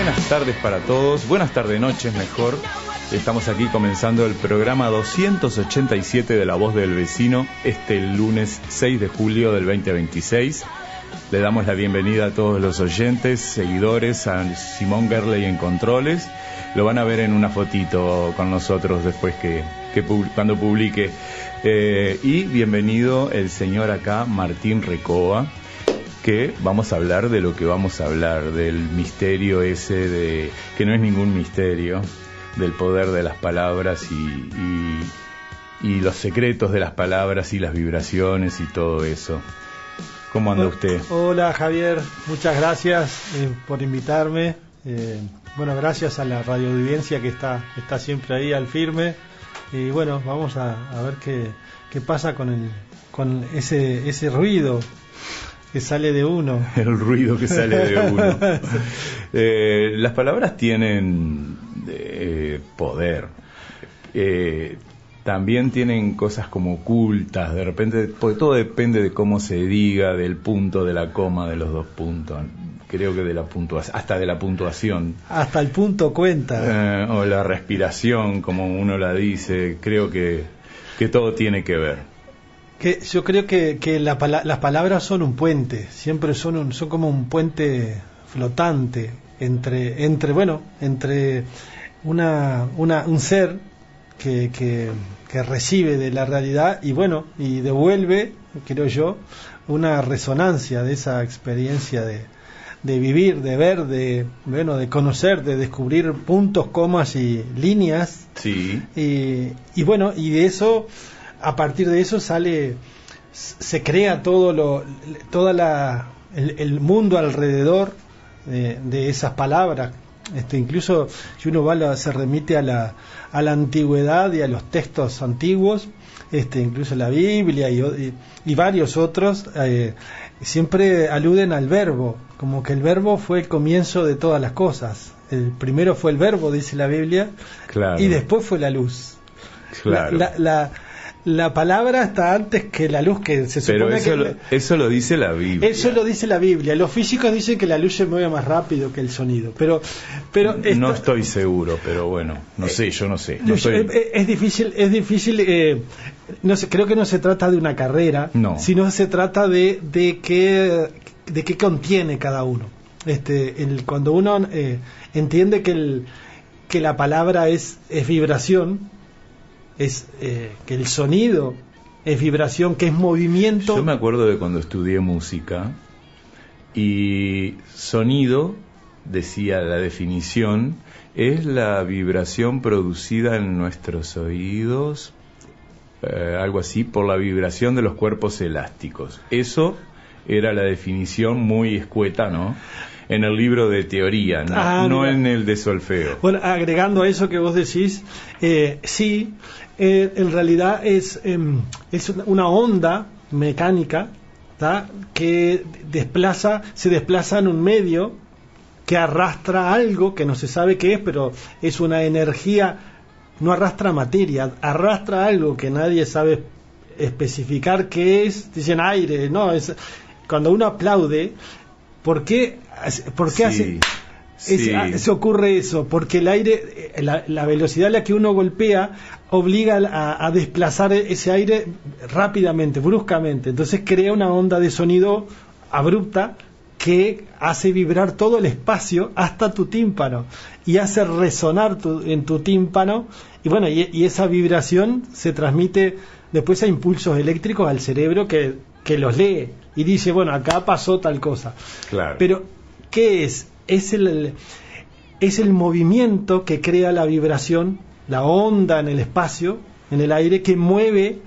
buenas tardes para todos, buenas tardes, noches mejor. Estamos aquí comenzando el programa 287 de La Voz del Vecino, este lunes 6 de julio del 2026. Le damos la bienvenida a todos los oyentes, seguidores, a Simón Gerley en Controles. Lo van a ver en una fotito con nosotros después cuando publique. Y bienvenido el señor acá, Martín Recoba, que vamos a hablar de lo que vamos a hablar, del misterio ese que no es ningún misterio, del poder de las palabras y los secretos de las palabras y las vibraciones y todo eso. ¿Cómo anda usted? Hola Javier, muchas gracias por invitarme. Bueno, gracias a la radioaudiencia que está siempre ahí al firme. Y bueno, vamos a ver qué pasa con ese ruido que sale de uno. El ruido que sale de uno. Las palabras tienen poder. También tienen cosas como ocultas, de repente, porque todo depende de cómo se diga, del punto, de la coma, de los dos puntos. Creo que de la puntuación, hasta de la puntuación. Hasta el punto cuenta. O la respiración, como uno la dice. Creo que todo tiene que ver. Yo creo que las palabras son un puente, siempre son como un puente flotante entre un ser que recibe de la realidad y devuelve, creo yo, una resonancia de esa experiencia de vivir, de ver, de conocer, de descubrir puntos, comas y líneas. Sí. Y de eso, a partir de eso se crea el mundo alrededor de esas palabras. Incluso si uno se remite a la antigüedad y a los textos antiguos, incluso la Biblia y varios otros, siempre aluden al verbo, como que el verbo fue el comienzo de todas las cosas. El primero fue el verbo, dice la Biblia, claro. Y después fue la luz. Claro. La palabra está antes que la luz, que se supone. Pero eso lo dice la Biblia. Eso lo dice la Biblia. Los físicos dicen que la luz se mueve más rápido que el sonido. Pero no estoy seguro, pero bueno, no sé, yo no sé. Es difícil. No sé, creo que no se trata de una carrera, no, sino se trata de qué contiene cada uno. Cuando uno entiende que la palabra es vibración. Que el sonido es vibración, que es movimiento. Yo me acuerdo de cuando estudié música y sonido, decía la definición, es la vibración producida en nuestros oídos, algo así, por la vibración de los cuerpos elásticos. Eso era la definición muy escueta, ¿no? En el libro de teoría, no en el de solfeo. Bueno, agregando a eso que vos decís, sí, en realidad es una onda mecánica, ¿tá? Que se desplaza en un medio que arrastra algo que no se sabe qué es, pero es una energía, no arrastra materia, arrastra algo que nadie sabe especificar qué es. Dicen aire, no, es cuando uno aplaude. ¿Por qué se ocurre eso? Porque el aire, la velocidad a la que uno golpea obliga a desplazar ese aire rápidamente, bruscamente. Entonces crea una onda de sonido abrupta que hace vibrar todo el espacio hasta tu tímpano y hace resonar en tu tímpano. Y esa vibración se transmite después a impulsos eléctricos al cerebro que los lee y dice, acá pasó tal cosa. Claro. Pero, ¿qué es? Es el movimiento que crea la vibración, la onda en el espacio, en el aire, que mueve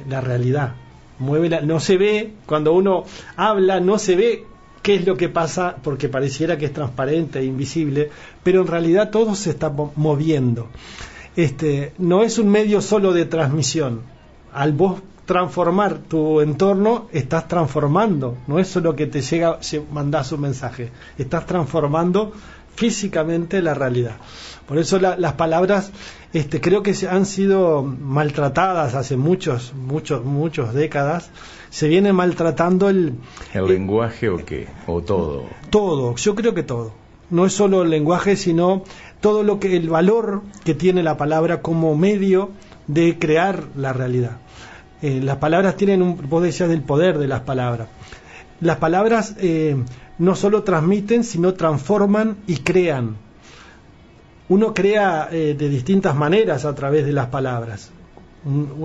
la realidad. No se ve, cuando uno habla, no se ve qué es lo que pasa, porque pareciera que es transparente e invisible, pero en realidad todo se está moviendo. No es un medio solo de transmisión. Al vos transformar tu entorno, estás transformando, no es solo que te llega, mandás un mensaje, estás transformando físicamente la realidad. Por eso las palabras creo que han sido maltratadas hace muchas décadas. Se viene maltratando el lenguaje o qué, o todo. Todo, yo creo que todo. No es solo el lenguaje, sino todo el valor que tiene la palabra como medio de crear la realidad. Las palabras tienen vos decías del poder de las palabras. Las palabras no solo transmiten, sino transforman y crean. Uno crea de distintas maneras a través de las palabras.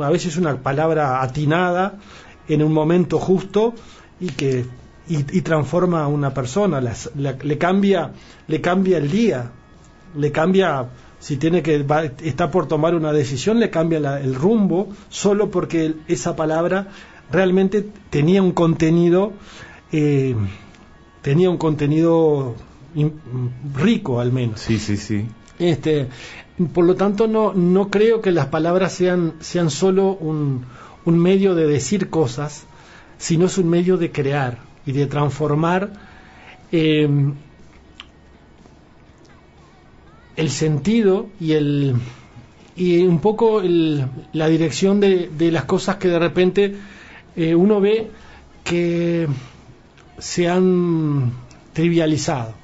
A veces una palabra atinada en un momento justo y transforma a una persona, le cambia el día, le cambia, si está por tomar una decisión, le cambia el rumbo, solo porque esa palabra realmente tenía un contenido rico, al menos. Sí. Por lo tanto, no creo que las palabras sean solo un medio de decir cosas, sino es un medio de crear y de transformar el sentido y un poco la dirección de las cosas que de repente uno ve que se han trivializado.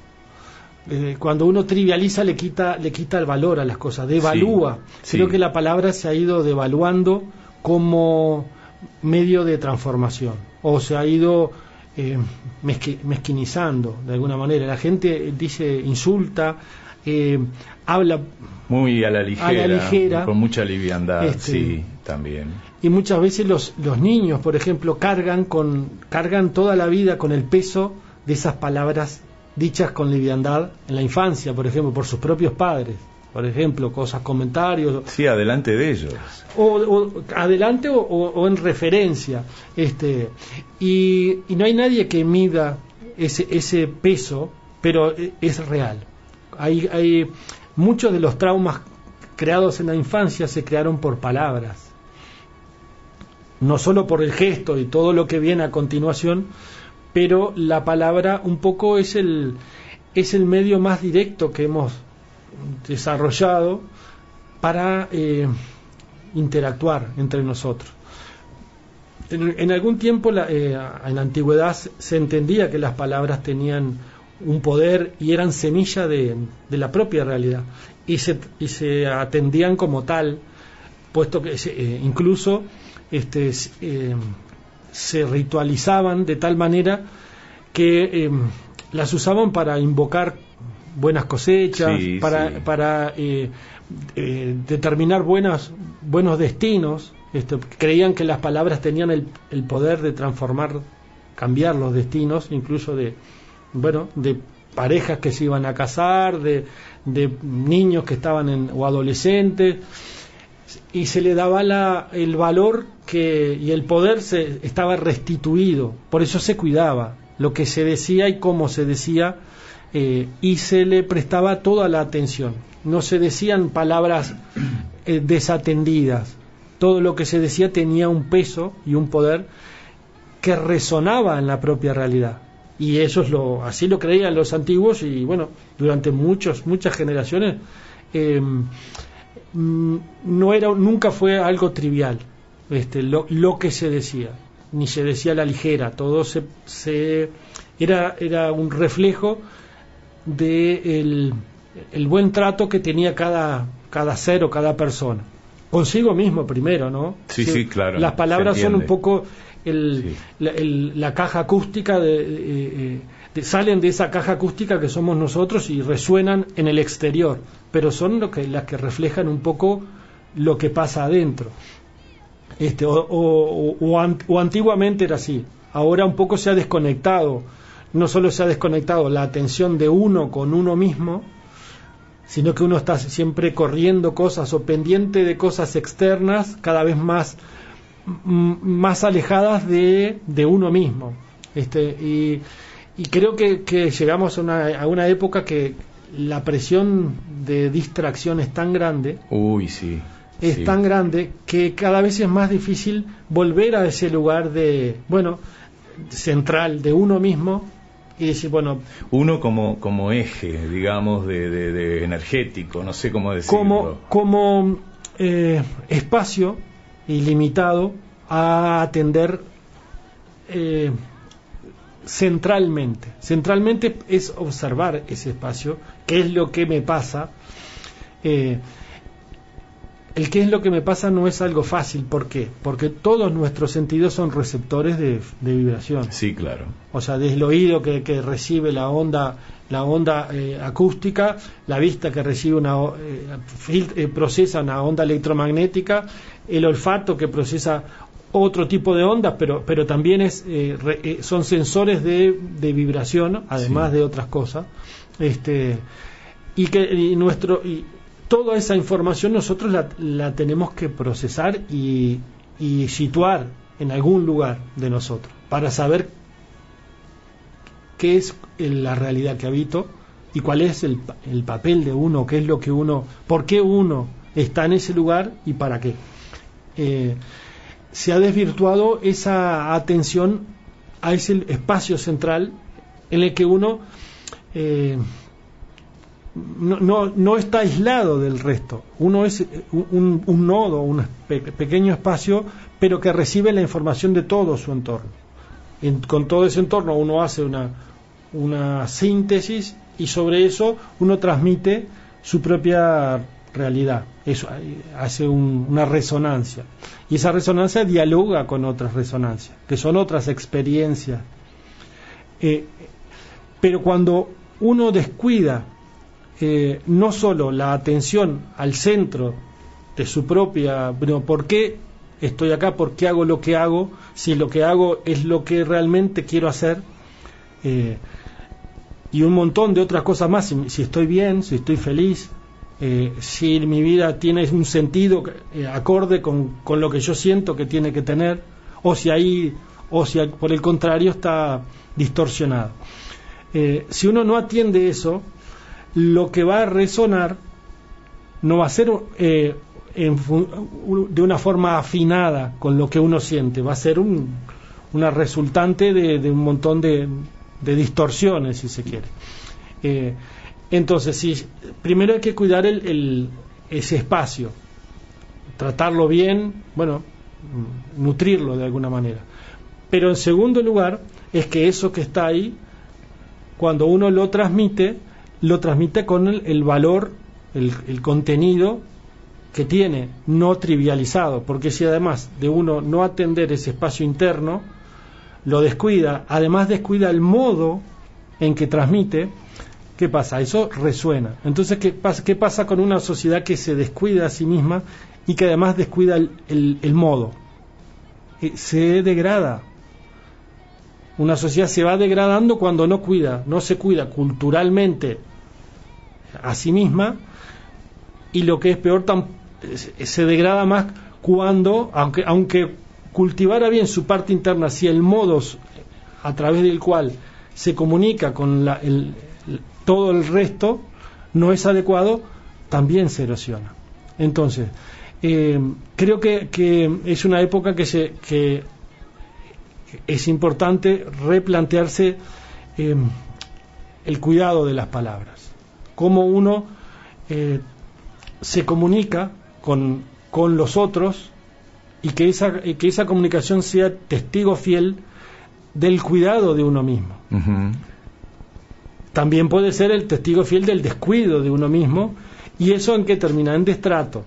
Cuando uno trivializa le quita el valor a las cosas, devalúa. Sí. Creo que la palabra se ha ido devaluando como medio de transformación, o se ha ido mezquinizando de alguna manera. La gente dice, insulta, habla muy a la ligera, con mucha liviandad, sí, también. Y muchas veces los niños, por ejemplo, cargan toda la vida con el peso de esas palabras dichas con liviandad en la infancia, por ejemplo, por sus propios padres, por ejemplo, comentarios. Sí, adelante de ellos. O adelante o en referencia. Y no hay nadie que mida ese peso, pero es real. Hay muchos de los traumas creados en la infancia se crearon por palabras. No solo por el gesto y todo lo que viene a continuación, pero la palabra un poco es el medio más directo que hemos desarrollado para interactuar entre nosotros. En algún tiempo en la antigüedad se entendía que las palabras tenían un poder y eran semilla de la propia realidad y se atendían como tal, puesto que incluso se ritualizaban de tal manera que las usaban para invocar buenas cosechas, para determinar buenos destinos. Creían que las palabras tenían el poder de transformar, cambiar los destinos, incluso de parejas que se iban a casar, de niños que estaban o adolescentes, y se le daba el valor y el poder estaba restituido. Por eso se cuidaba lo que se decía y cómo se decía, y se le prestaba toda la atención. No se decían palabras desatendidas. Todo lo que se decía tenía un peso y un poder que resonaba en la propia realidad. Y eso así lo creían los antiguos, y durante muchas generaciones nunca fue algo trivial lo que se decía, ni se decía a la ligera. Todo era un reflejo de el buen trato que tenía cada ser o cada persona consigo mismo primero, ¿no? Sí, claro. Las palabras son un poco la caja acústica salen de esa caja acústica que somos nosotros y resuenan en el exterior, pero son las que reflejan un poco lo que pasa adentro. O antiguamente era así. Ahora un poco se ha desconectado. No solo se ha desconectado la atención de uno con uno mismo, sino que uno está siempre corriendo cosas o pendiente de cosas externas, cada vez más alejadas de uno mismo. Y creo que llegamos a una época que la presión de distracción es tan grande. Es tan grande que cada vez es más difícil volver a ese lugar central de uno mismo, y decir, bueno... Uno como eje, digamos, de energético, no sé cómo decirlo. Como espacio ilimitado a atender centralmente. Centralmente es observar ese espacio, qué es lo que me pasa. El qué es lo que me pasa no es algo fácil. ¿Por qué? Porque todos nuestros sentidos son receptores de vibración. Sí, claro. O sea, desde el oído que recibe la onda acústica, la vista que recibe procesa una onda electromagnética, el olfato que procesa otro tipo de ondas, pero también son sensores de vibración, además de otras cosas. Toda esa información nosotros la tenemos que procesar y situar en algún lugar de nosotros para saber qué es la realidad que habito y cuál es el papel de uno, qué es lo que por qué uno está en ese lugar y para qué. Se ha desvirtuado esa atención a ese espacio central en el que uno no está aislado del resto. Uno es un nodo, un pequeño espacio, pero que recibe la información de todo su entorno. Con todo ese entorno uno hace una síntesis y sobre eso uno transmite su propia realidad. Eso hace una resonancia. Y esa resonancia dialoga con otras resonancias, que son otras experiencias. Pero cuando uno descuida no solo la atención al centro de su propia, ¿por qué estoy acá? ¿Por qué hago lo que hago? Si lo que hago es lo que realmente quiero hacer, y un montón de otras cosas más, si estoy bien, si estoy feliz, si mi vida tiene un sentido acorde con lo que yo siento que tiene que tener, o si por el contrario está distorsionado. Si uno no atiende eso, lo que va a resonar no va a ser de una forma afinada con lo que uno siente, va a ser una resultante de un montón de distorsiones, si se quiere. Entonces, primero hay que cuidar ese espacio, tratarlo bien, nutrirlo de alguna manera. Pero en segundo lugar, es que eso que está ahí, cuando uno lo transmite con el valor, el contenido que tiene, no trivializado, porque si además de uno no atender ese espacio interno, lo descuida, además descuida el modo en que transmite, ¿qué pasa? Eso resuena. Entonces, ¿qué pasa con una sociedad que se descuida a sí misma y que además descuida el modo? Se degrada. Una sociedad se va degradando cuando no se cuida culturalmente a sí misma, y lo que es peor, se degrada más cuando, aunque cultivara bien su parte interna, si el modo a través del cual se comunica con todo el resto no es adecuado, también se erosiona. Entonces, creo que es una época que es importante replantearse el cuidado de las palabras, cómo uno se comunica con los otros, y que esa comunicación sea testigo fiel del cuidado de uno mismo. Uh-huh. También puede ser el testigo fiel del descuido de uno mismo, y eso en qué termina, en destrato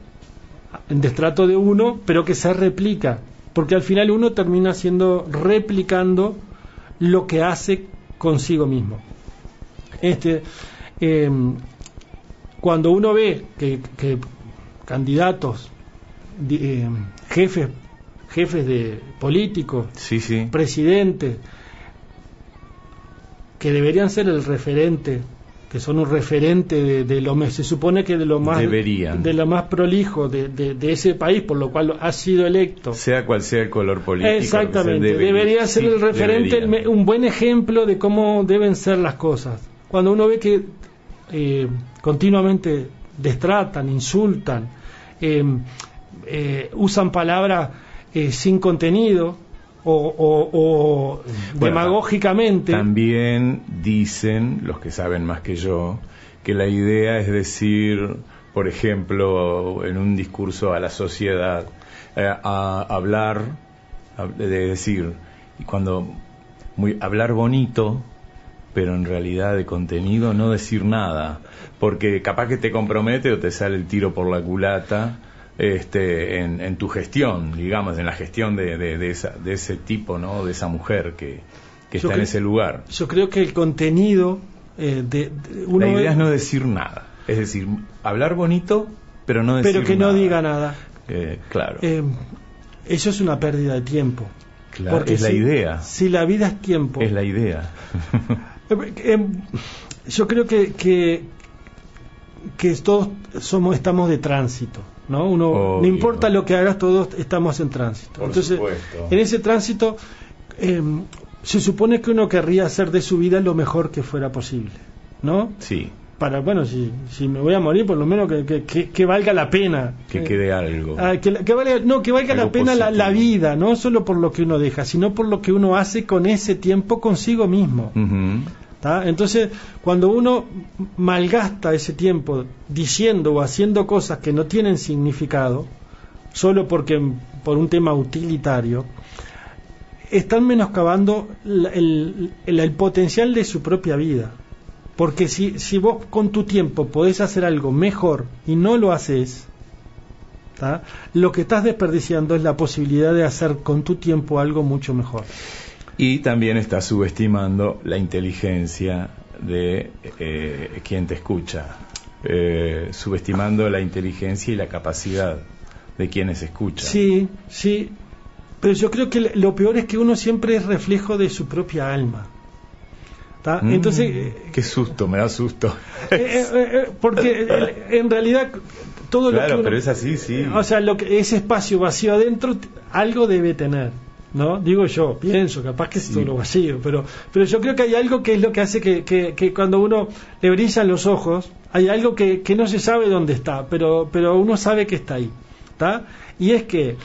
de uno, pero que se replica, porque al final uno termina replicando lo que hace consigo mismo. Cuando uno ve que candidatos, jefes de políticos, sí, presidentes, que deberían ser el referente, que son un referente se supone que de lo más prolijo de ese país, por lo cual ha sido electo, sea cual sea el color político. Exactamente, debería ser el referente, un buen ejemplo de cómo deben ser las cosas. Cuando uno ve que continuamente destratan, insultan, usan palabras sin contenido, o demagógicamente. También dicen, los que saben más que yo, que la idea es decir, por ejemplo, en un discurso a la sociedad, a hablar, de decir, y cuando hablar bonito, pero en realidad de contenido no decir nada, porque capaz que te compromete o te sale el tiro por la culata en tu gestión, digamos, en la gestión de ese tipo, ¿no? De esa mujer que está en ese lugar. Yo creo que el contenido la idea es no decir nada, es decir, hablar bonito, pero no decir nada. Pero que no diga nada. Claro. Eso es una pérdida de tiempo. Claro, porque es la idea. Si la vida es tiempo. Es la idea. Yo creo que todos estamos de tránsito, ¿no? No importa lo que hagas, todos estamos en tránsito. Por Entonces, supuesto. En ese tránsito se supone que uno querría hacer de su vida lo mejor que fuera posible, ¿no? Sí. Si me voy a morir, por lo menos que valga la pena. Que quede algo. Que valga la pena la vida, no solo por lo que uno deja, sino por lo que uno hace con ese tiempo consigo mismo. Uh-huh. Entonces, cuando uno malgasta ese tiempo diciendo o haciendo cosas que no tienen significado, solo por un tema utilitario, están menoscabando el potencial de su propia vida. Porque si vos con tu tiempo podés hacer algo mejor y no lo haces, lo que estás desperdiciando es la posibilidad de hacer con tu tiempo algo mucho mejor. Y también estás subestimando la inteligencia de quien te escucha, subestimando la inteligencia y la capacidad de quienes escuchan. Sí, pero yo creo que lo peor es que uno siempre es reflejo de su propia alma. Entonces, qué susto, me da susto. Porque en realidad todo lo que uno, pero es así, sí. O sea, ese espacio vacío adentro algo debe tener, ¿no? Digo yo, pienso, capaz que es solo vacío, pero yo creo que hay algo que es lo que hace que cuando uno le brillan los ojos, hay algo que no se sabe dónde está, pero uno sabe que está ahí, ¿está? Y es que,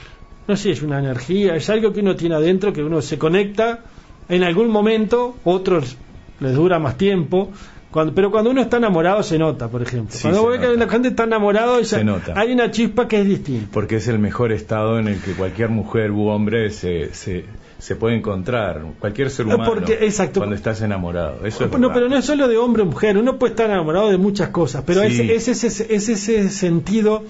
no sé, es una energía, es algo que uno tiene adentro, que uno se conecta en algún momento, otros les dura más tiempo, pero cuando uno está enamorado se nota, por ejemplo. Sí, cuando ve que la gente está enamorado hay una chispa que es distinta. Porque es el mejor estado en el que cualquier mujer u hombre se puede encontrar, cualquier ser humano, cuando estás enamorado. Eso es pero no es solo de hombre o mujer, uno puede estar enamorado de muchas cosas, pero es ese sentido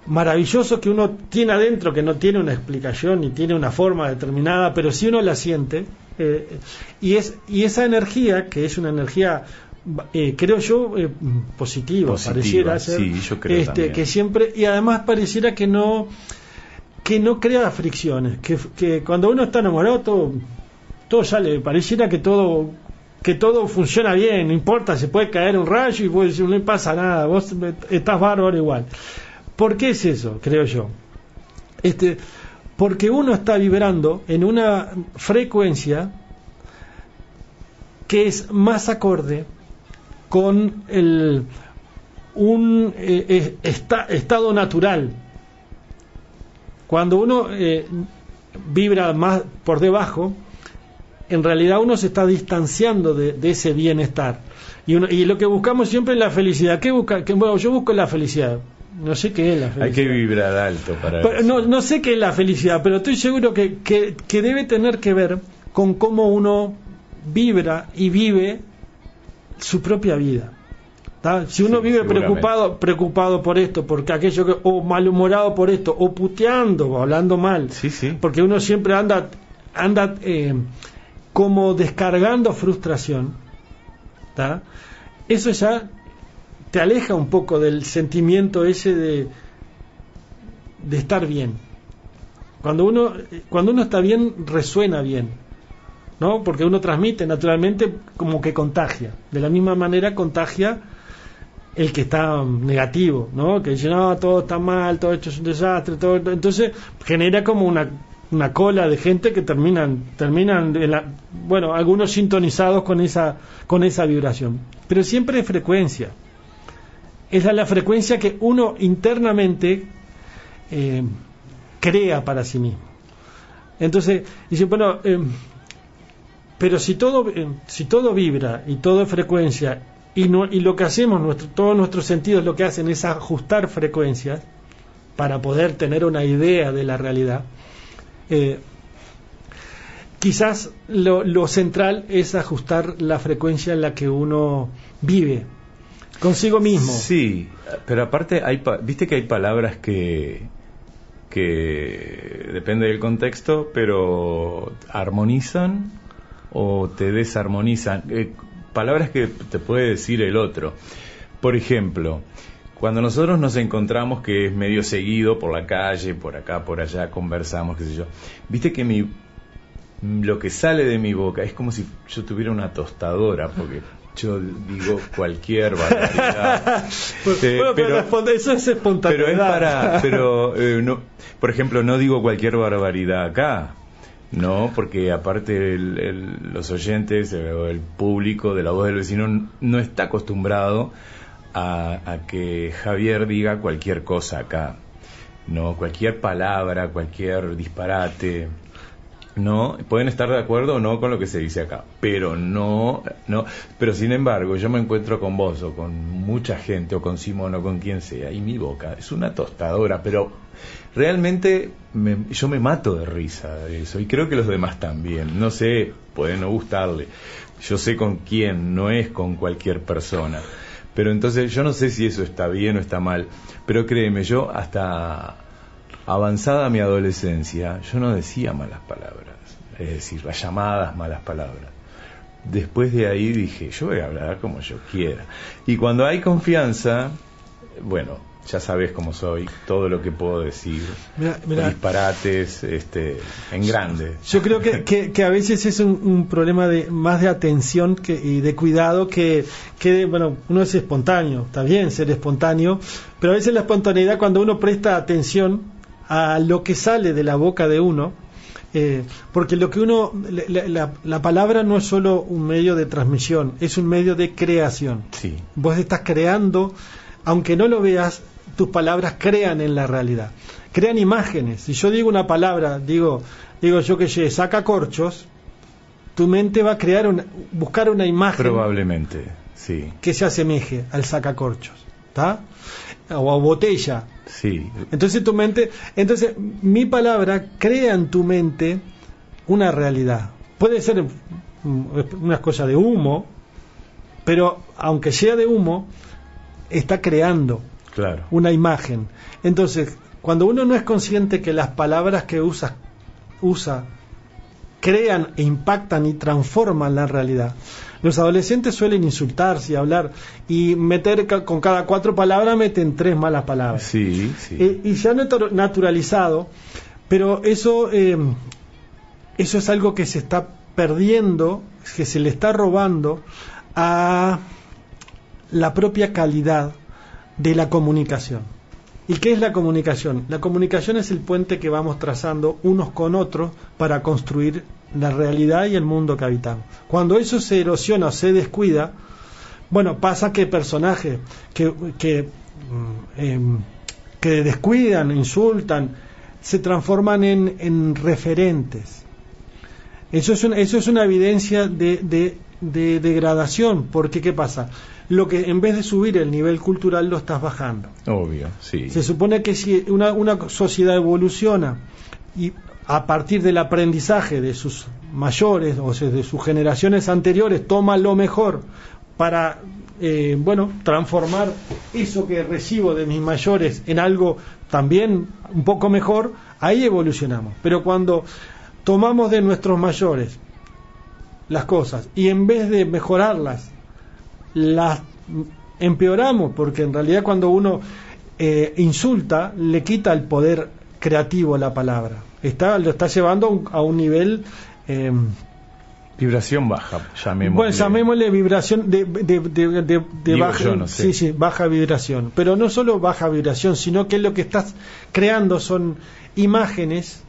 maravilloso que uno tiene adentro, que no tiene una explicación ni tiene una forma determinada, pero si uno la siente, y esa energía, que es una energía, creo yo, positiva, pareciera ser, sí, yo creo que siempre, y además pareciera que no crea fricciones, que cuando uno está enamorado todo sale, pareciera que todo funciona bien, no importa, se puede caer un rayo y vos decir, no pasa nada, vos estás bárbaro igual. ¿Por qué es eso? Creo yo. Porque uno está vibrando en una frecuencia que es más acorde con un estado natural. Cuando uno vibra más por debajo, en realidad uno se está distanciando de ese bienestar. Y lo que buscamos siempre es la felicidad. Bueno, yo busco la felicidad. No sé qué es la felicidad. Hay que vibrar alto para eso. No sé qué es la felicidad, pero estoy seguro que debe tener que ver con cómo uno vibra y vive su propia vida. Si uno vive preocupado por esto, porque aquello, o malhumorado por esto, o puteando, o hablando mal, porque uno siempre anda como descargando frustración, eso ya te aleja un poco del sentimiento ese de estar bien. Cuando uno está bien, resuena bien, ¿no? Porque uno transmite naturalmente, como que contagia. De la misma manera contagia el que está negativo, ¿no? Que dice, no, todo está mal, todo esto es un desastre, todo. Entonces genera como una cola de gente que terminan algunos sintonizados con esa vibración. Pero siempre es frecuencia. Esa es la frecuencia que uno internamente crea para sí mismo. Entonces, dice, bueno, pero si todo vibra y todo es frecuencia, y lo que hacemos, todos nuestros sentidos lo que hacen es ajustar frecuencias para poder tener una idea de la realidad, quizás lo central es ajustar la frecuencia en la que uno vive consigo mismo. Sí, pero aparte viste que hay palabras que depende del contexto, pero armonizan o te desarmonizan. Palabras que te puede decir el otro. Por ejemplo, cuando nosotros nos encontramos, que es medio seguido por la calle, por acá, por allá, conversamos, qué sé yo, viste que lo que sale de mi boca es como si yo tuviera una tostadora, porque yo digo cualquier barbaridad. Pero eso es espontaneidad. No, por ejemplo, no digo cualquier barbaridad acá, no, porque aparte los oyentes o el público de La Voz del Vecino no está acostumbrado a que Javier diga cualquier cosa acá, no, cualquier palabra, cualquier disparate. No, pueden estar de acuerdo o no con lo que se dice acá, pero pero sin embargo yo me encuentro con vos o con mucha gente o con Simón o con quien sea y mi boca es una tostadora, pero realmente yo me mato de risa de eso y creo que los demás también. No sé, puede no gustarle, yo sé con quién, no es con cualquier persona, pero entonces yo no sé si eso está bien o está mal, pero créeme, yo hasta avanzada mi adolescencia, yo no decía malas palabras, es decir, las llamadas malas palabras. Después de ahí dije, yo voy a hablar como yo quiera. Y cuando hay confianza, bueno, ya sabes cómo soy, todo lo que puedo decir, mirá, disparates, en grande. Yo creo que a veces es un problema más de atención y de cuidado que bueno, uno es espontáneo, está bien ser espontáneo, pero a veces la espontaneidad, cuando uno presta atención a lo que sale de la boca de uno, porque lo que la palabra no es solo un medio de transmisión, es un medio de creación. Sí. Vos estás creando, aunque no lo veas, tus palabras crean en la realidad, crean imágenes. Si yo digo una palabra, digo yo que sé, sacacorchos, tu mente va a buscar una imagen, probablemente, sí, que se asemeje al sacacorchos, ¿está? O a botella. Sí. Entonces mi palabra crea en tu mente una realidad. Puede ser una cosa de humo, pero aunque sea de humo, está creando, claro, una imagen. Entonces, cuando uno no es consciente que las palabras que usa crean e impactan y transforman la realidad. Los adolescentes suelen insultarse y hablar y meter con cada 4 palabras meten 3 malas palabras. Sí, sí. Y ya naturalizado, pero eso es algo que se está perdiendo, que se le está robando a la propia calidad de la comunicación. ¿Y qué es la comunicación? La comunicación es el puente que vamos trazando unos con otros para construir la realidad y el mundo que habitamos. Cuando eso se erosiona o se descuida, bueno, pasa que personajes que descuidan, insultan, se transforman en referentes. Eso es una evidencia de degradación, porque ¿qué pasa? Lo que en vez de subir el nivel cultural lo estás bajando. Obvio, sí. Se supone que si una sociedad evoluciona y a partir del aprendizaje de sus mayores o de sus generaciones anteriores toma lo mejor para transformar eso que recibo de mis mayores en algo también un poco mejor, ahí evolucionamos. Pero cuando tomamos de nuestros mayores las cosas y en vez de mejorarlas las empeoramos, porque en realidad cuando uno insulta le quita el poder creativo a la palabra, lo está llevando a un nivel vibración baja, llamémosle. Bueno, llamémosle vibración de baja, yo, no sé. Sí, baja vibración, pero no solo baja vibración, sino que lo que estás creando son imágenes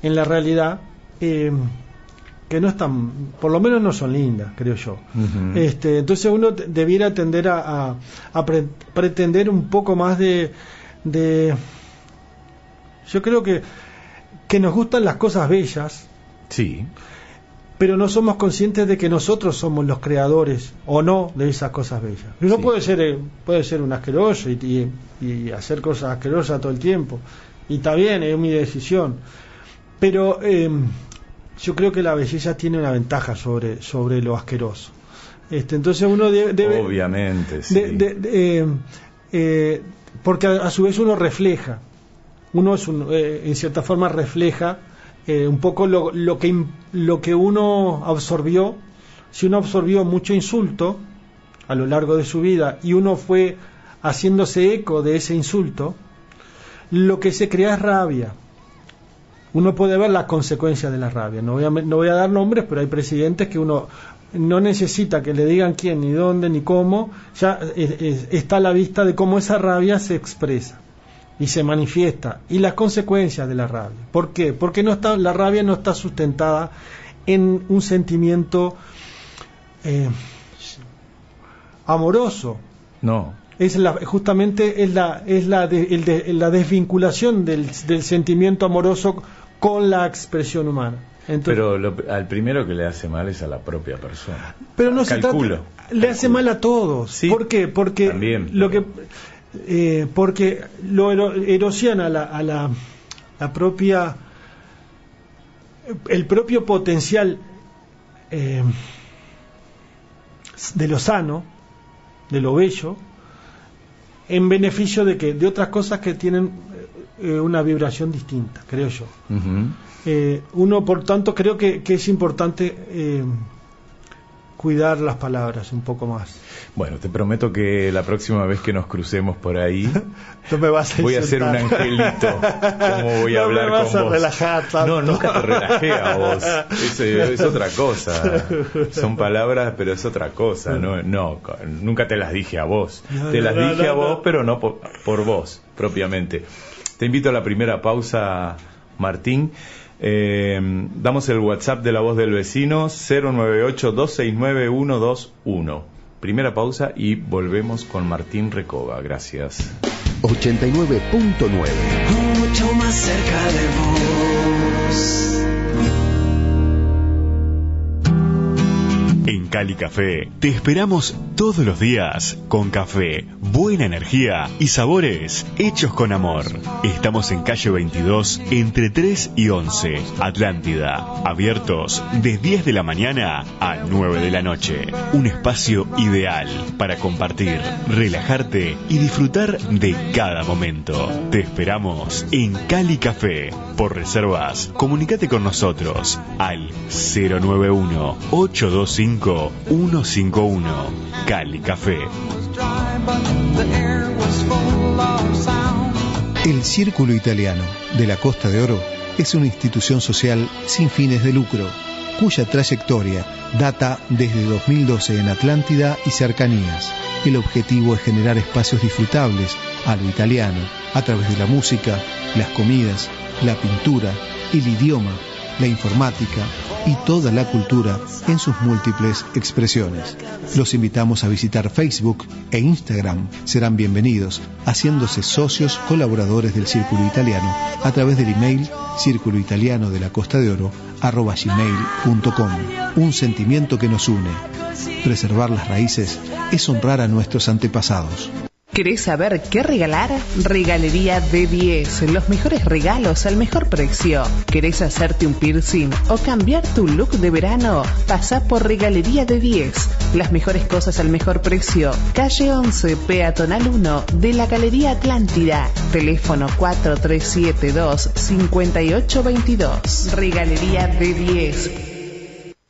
en la realidad que no están, por lo menos no son lindas, creo yo. Uh-huh. Entonces uno debiera tender a pretender un poco más de yo creo que que nos gustan las cosas bellas, Sí. pero no somos conscientes de que nosotros somos los creadores o no de esas cosas bellas. Uno Sí. puede ser un asqueroso y hacer cosas asquerosas todo el tiempo, y está bien, es mi decisión, pero yo creo que la belleza tiene una ventaja sobre lo asqueroso. Entonces uno debe Obviamente, sí. porque a su vez uno refleja, en cierta forma refleja un poco lo que uno absorbió. Si uno absorbió mucho insulto a lo largo de su vida y uno fue haciéndose eco de ese insulto, lo que se crea es rabia. Uno puede ver las consecuencias de la rabia. No voy a dar nombres, pero hay presidentes que uno no necesita que le digan quién, ni dónde, ni cómo. Ya está a la vista de cómo esa rabia se expresa y se manifiesta, y las consecuencias de la rabia. ¿Por qué? Porque la rabia no está sustentada en un sentimiento amoroso. No. Justamente es la desvinculación del sentimiento amoroso con la expresión humana. Entonces, Pero al primero que le hace mal es a la propia persona. pero no Calculo. le hace mal a todos. Sí, ¿por qué? Porque también, porque lo erosiona la propia, el propio potencial de lo sano, de lo bello, en beneficio de otras cosas que tienen una vibración distinta, creo yo. Uh-huh. Uno, por tanto, creo que es importante cuidar las palabras un poco más. Bueno, te prometo que la próxima vez que nos crucemos por ahí No me vas a voy a ser un angelito. ¿Cómo voy a hablar me vas con a vos? relajar tanto. No, nunca te relajé a vos. Es otra cosa. Son palabras, pero es otra cosa. No, nunca te las dije a vos. Te las dije a vos, pero no por vos, propiamente. Te invito a la primera pausa, Martín. Damos el WhatsApp de La Voz del Vecino, 098-269-121. Primera pausa y volvemos con Martín Recoba. Gracias. 89.9. Mucho más cerca de vos. En Cali Café te esperamos todos los días con café, buena energía y sabores hechos con amor. Estamos en calle 22 entre 3 y 11, Atlántida. Abiertos de 10 de la mañana a 9 de la noche. Un espacio ideal para compartir, relajarte y disfrutar de cada momento. Te esperamos en Cali Café. Por reservas, comunícate con nosotros al 091-825-151. Cali Café. El Círculo Italiano de la Costa de Oro es una institución social sin fines de lucro, cuya trayectoria data desde 2012 en Atlántida y cercanías. El objetivo es generar espacios disfrutables a lo italiano a través de la música, las comidas, la pintura, el idioma, la informática y toda la cultura en sus múltiples expresiones. Los invitamos a visitar Facebook e Instagram. Serán bienvenidos haciéndose socios colaboradores del Círculo Italiano a través del email circuloitaliano@gmail.com. Un sentimiento que nos une. Preservar las raíces es honrar a nuestros antepasados. ¿Querés saber qué regalar? Regalería D10, los mejores regalos al mejor precio. ¿Querés hacerte un piercing o cambiar tu look de verano? Pasá por Regalería D10, las mejores cosas al mejor precio. Calle 11, Peatonal 1 de la Galería Atlántida. Teléfono 4372-5822. Regalería D10.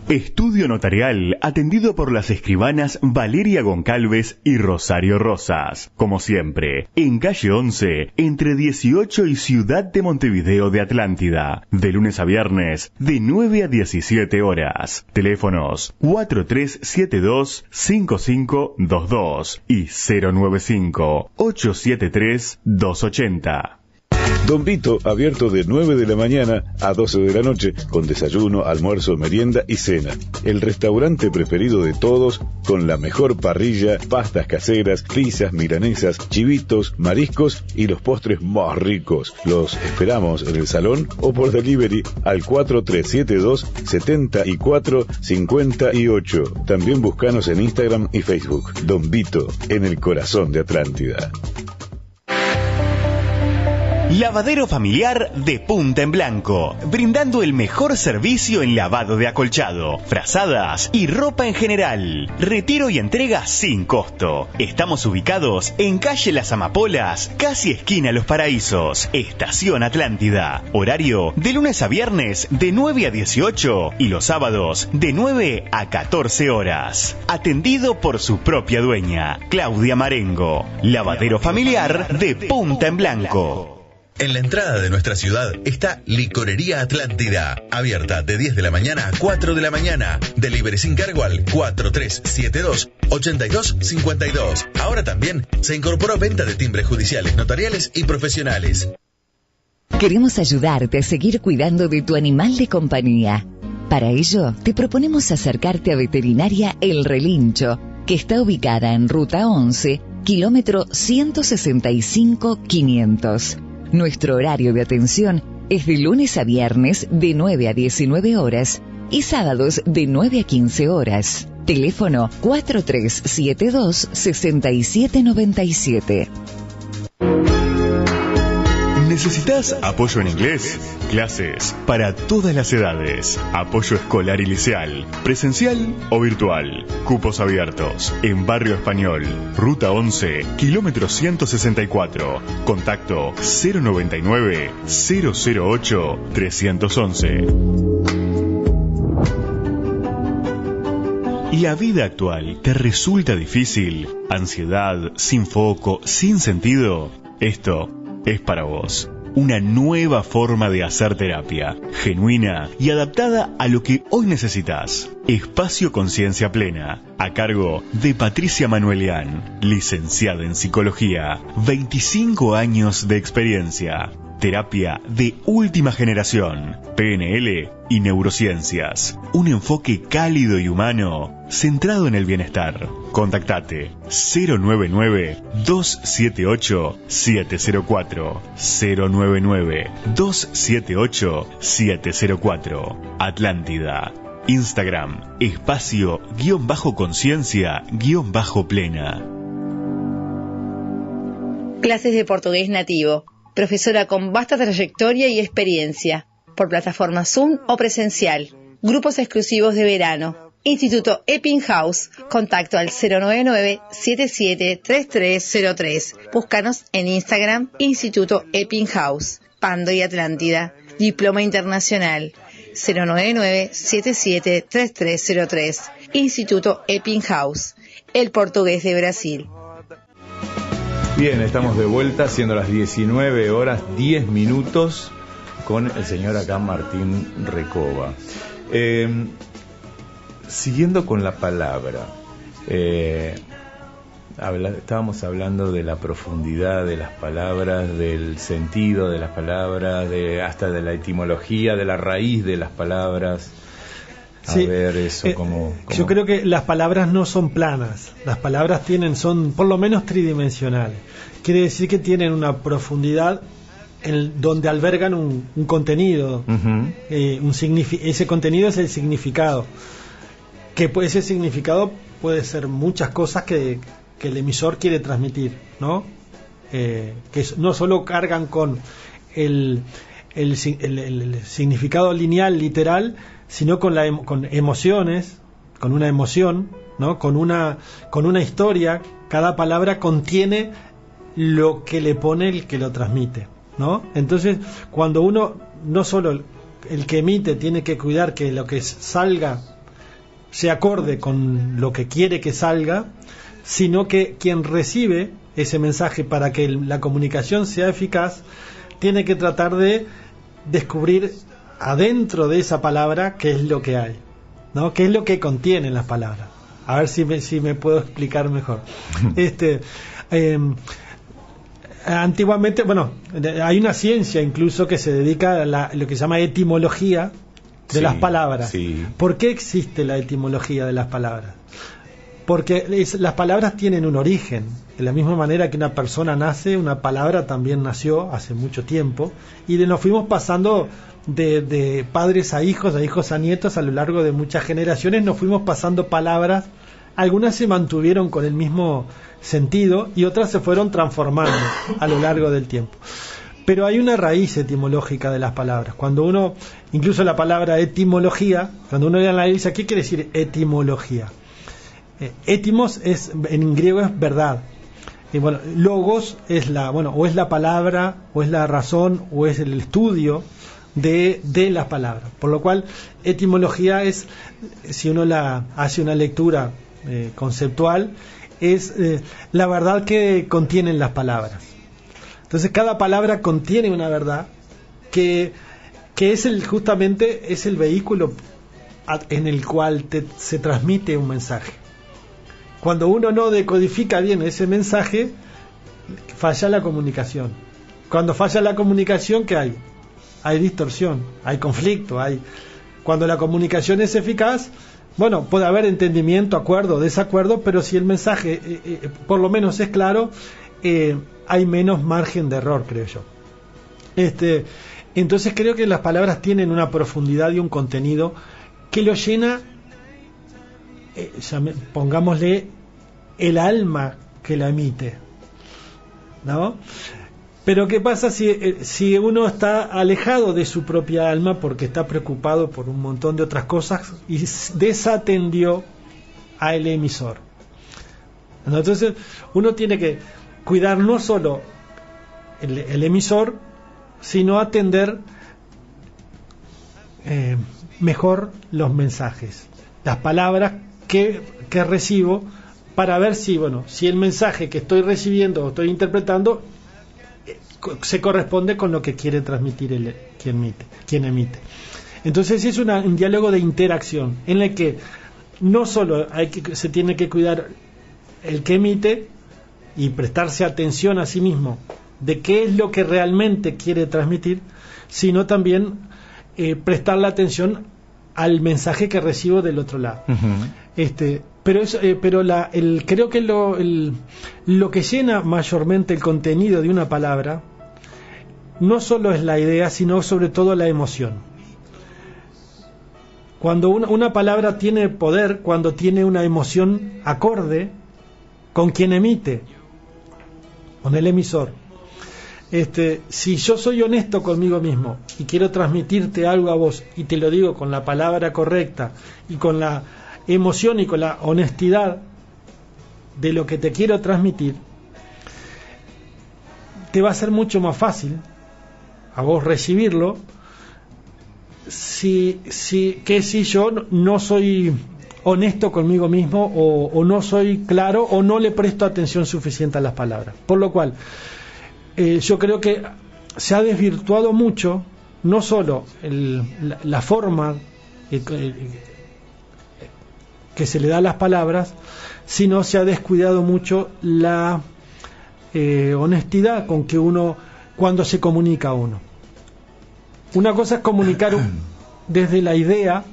Estudio notarial atendido por las escribanas Valeria Goncalves y Rosario Rosas. Como siempre, en calle 11, entre 18 y Ciudad de Montevideo de Atlántida. De lunes a viernes, de 9 a 17 horas. Teléfonos 4372-5522 y 095-873-280. Don Vito, abierto de 9 de la mañana a 12 de la noche, con desayuno, almuerzo, merienda y cena. El restaurante preferido de todos, con la mejor parrilla, pastas caseras, pizzas, milanesas, chivitos, mariscos y los postres más ricos. Los esperamos en el salón o por delivery al 4372-7458. También búscanos en Instagram y Facebook. Don Vito, en el corazón de Atlántida. Lavadero familiar de Punta en Blanco, brindando el mejor servicio en lavado de acolchado, frazadas y ropa en general. Retiro y entrega sin costo. Estamos ubicados en calle Las Amapolas, casi esquina Los Paraísos, Estación Atlántida. Horario de lunes a viernes de 9 a 18 y los sábados de 9 a 14 horas. Atendido por su propia dueña, Claudia Marengo. Lavadero familiar de Punta en Blanco. En la entrada de nuestra ciudad está Licorería Atlántida, abierta de 10 de la mañana a 4 de la mañana. Delivery sin cargo al 4372-8252. Ahora también se incorporó venta de timbres judiciales, notariales y profesionales. Queremos ayudarte a seguir cuidando de tu animal de compañía. Para ello, te proponemos acercarte a Veterinaria El Relincho, que está ubicada en Ruta 11, kilómetro 165-500. Nuestro horario de atención es de lunes a viernes de 9 a 19 horas y sábados de 9 a 15 horas. Teléfono 4372-6797. ¿Necesitas apoyo en inglés? Clases para todas las edades. Apoyo escolar y liceal, presencial o virtual. Cupos abiertos en Barrio Español, Ruta 11, kilómetro 164. Contacto 099-008-311. ¿La vida actual te resulta difícil? ¿Ansiedad, sin foco, sin sentido? Esto es para vos. Una nueva forma de hacer terapia, genuina y adaptada a lo que hoy necesitas. Espacio Conciencia Plena, a cargo de Patricia Manuelian, licenciada en psicología, 25 años de experiencia. Terapia de última generación, PNL y neurociencias. Un enfoque cálido y humano, centrado en el bienestar. Contactate 099-278-704. 099-278-704. Atlántida. Instagram, espacio-conciencia-plena. Clases de portugués nativo. Profesora con vasta trayectoria y experiencia. Por plataforma Zoom o presencial. Grupos exclusivos de verano. Instituto Eppinghaus. Contacto al 099-773303. Búscanos en Instagram, Instituto Eppinghaus. Pando y Atlántida. Diploma internacional. 099-773303. Instituto Eppinghaus. El portugués de Brasil. Bien, estamos de vuelta, siendo las 19 horas 10 minutos, con el señor acá Martín Recoba. Siguiendo con la palabra, estábamos hablando de la profundidad de las palabras, del sentido de las palabras, hasta de la etimología, de la raíz de las palabras. Sí. Ver eso como... Yo creo que las palabras no son planas, las palabras son por lo menos tridimensionales. Quiere decir que tienen una profundidad donde albergan un contenido. Uh-huh. Ese contenido es el significado, que ese significado puede ser muchas cosas que el emisor quiere transmitir, ¿no? Que no solo cargan con el significado lineal, literal, sino con emociones, con una emoción, ¿no? Con una historia. Cada palabra contiene lo que le pone el que lo transmite, ¿no? Entonces, cuando uno, no solo el que emite tiene que cuidar que lo que salga se acorde con lo que quiere que salga, sino que quien recibe ese mensaje, para que la comunicación sea eficaz, tiene que tratar de descubrir adentro de esa palabra qué es lo que hay, ¿no? Qué es lo que contienen las palabras. A ver si me puedo explicar mejor. Antiguamente, bueno, hay una ciencia incluso que se dedica a lo que se llama etimología de las palabras. Sí. ¿Por qué existe la etimología de las palabras? Porque las palabras tienen un origen. De la misma manera que una persona nace, una palabra también nació hace mucho tiempo, y nos fuimos pasando de padres a hijos a nietos a lo largo de muchas generaciones. Nos fuimos pasando palabras. Algunas se mantuvieron con el mismo sentido y otras se fueron transformando a lo largo del tiempo. Pero hay una raíz etimológica de las palabras. Cuando uno, incluso la palabra etimología, cuando uno la analiza, ¿qué quiere decir etimología? Étimos en griego es verdad. Y bueno, logos es o es la palabra, o es la razón, o es el estudio de las palabras. Por lo cual, etimología es, si uno hace una lectura conceptual, es la verdad que contienen las palabras. Entonces cada palabra contiene una verdad que es justamente es el vehículo en el cual se transmite un mensaje. Cuando uno no decodifica bien ese mensaje, falla la comunicación. Cuando falla la comunicación, ¿qué hay? Hay distorsión, hay conflicto, cuando la comunicación es eficaz, bueno, puede haber entendimiento, acuerdo, desacuerdo, pero si el mensaje por lo menos es claro, hay menos margen de error, creo yo. Entonces creo que las palabras tienen una profundidad y un contenido que lo llena, pongámosle, el alma que la emite, ¿no? Pero ¿qué pasa si uno está alejado de su propia alma porque está preocupado por un montón de otras cosas y desatendió al emisor? Entonces uno tiene que cuidar no solo el emisor, sino atender mejor los mensajes, las palabras que recibo, para ver si el mensaje que estoy recibiendo o estoy interpretando se corresponde con lo que quiere transmitir quien emite. Entonces es un diálogo de interacción en el que no solo se tiene que cuidar el que emite y prestarse atención a sí mismo de qué es lo que realmente quiere transmitir, sino también prestarle atención al mensaje que recibo del otro lado. Uh-huh. Creo que lo que llena mayormente el contenido de una palabra no solo es la idea, sino sobre todo la emoción. Cuando una palabra tiene poder, cuando tiene una emoción acorde con quien emite, con el emisor. Si yo soy honesto conmigo mismo y quiero transmitirte algo a vos y te lo digo con la palabra correcta y con la emoción y con la honestidad de lo que te quiero transmitir, te va a ser mucho más fácil a vos recibirlo que si yo no soy honesto conmigo mismo o no soy claro o no le presto atención suficiente a las palabras. Por lo cual yo creo que se ha desvirtuado mucho no solo la forma que se le da a las palabras, sino se ha descuidado mucho la honestidad con que uno, cuando se comunica a uno. Una cosa es comunicar desde la idea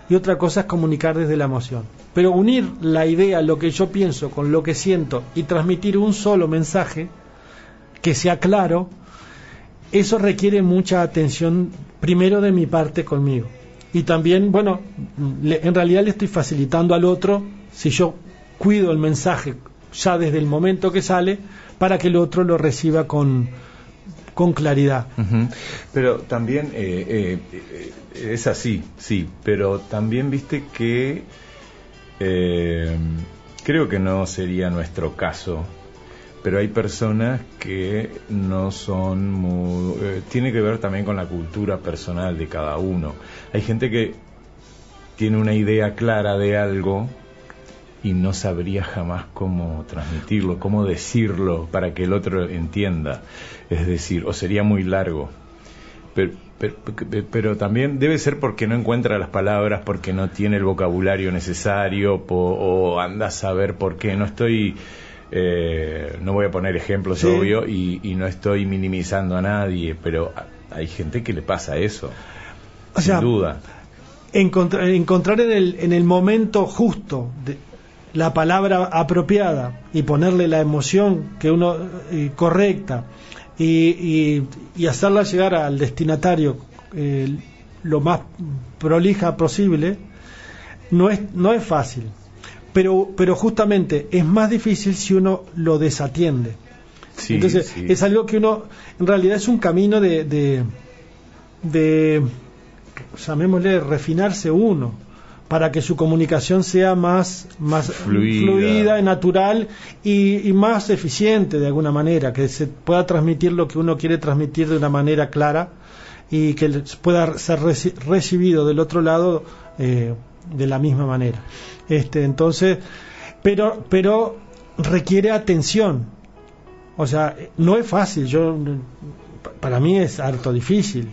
y otra cosa es comunicar desde la emoción. Pero unir la idea, lo que yo pienso, con lo que siento y transmitir un solo mensaje que sea claro, eso requiere mucha atención, primero de mi parte conmigo. Y también, en realidad le estoy facilitando al otro, si yo cuido el mensaje ya desde el momento que sale, para que el otro lo reciba con claridad. Uh-huh. Pero también es así, sí, pero también viste que creo que no sería nuestro caso, pero hay personas que no son muy... tiene que ver también con la cultura personal de cada uno. Hay gente que tiene una idea clara de algo y no sabría jamás cómo transmitirlo, cómo decirlo para que el otro entienda. Es decir, o sería muy largo. Pero también debe ser porque no encuentra las palabras, porque no tiene el vocabulario necesario, o anda a saber por qué. No estoy no voy a poner ejemplos, Sí. obvio, y no estoy minimizando a nadie, pero hay gente que le pasa eso, O sin sea, duda. Encontrar en el momento justo la palabra apropiada y ponerle la emoción que uno correcta y hacerla llegar al destinatario lo más prolija posible, no es fácil, pero justamente es más difícil si uno lo desatiende. Sí, Entonces sí. es algo que uno, en realidad es un camino de llamémosle, refinarse uno, para que su comunicación sea más fluida y natural y más eficiente de alguna manera, que se pueda transmitir lo que uno quiere transmitir de una manera clara y que pueda ser recibido del otro lado de la misma manera. Entonces, pero requiere atención. O sea, no es fácil. Para mí es harto difícil.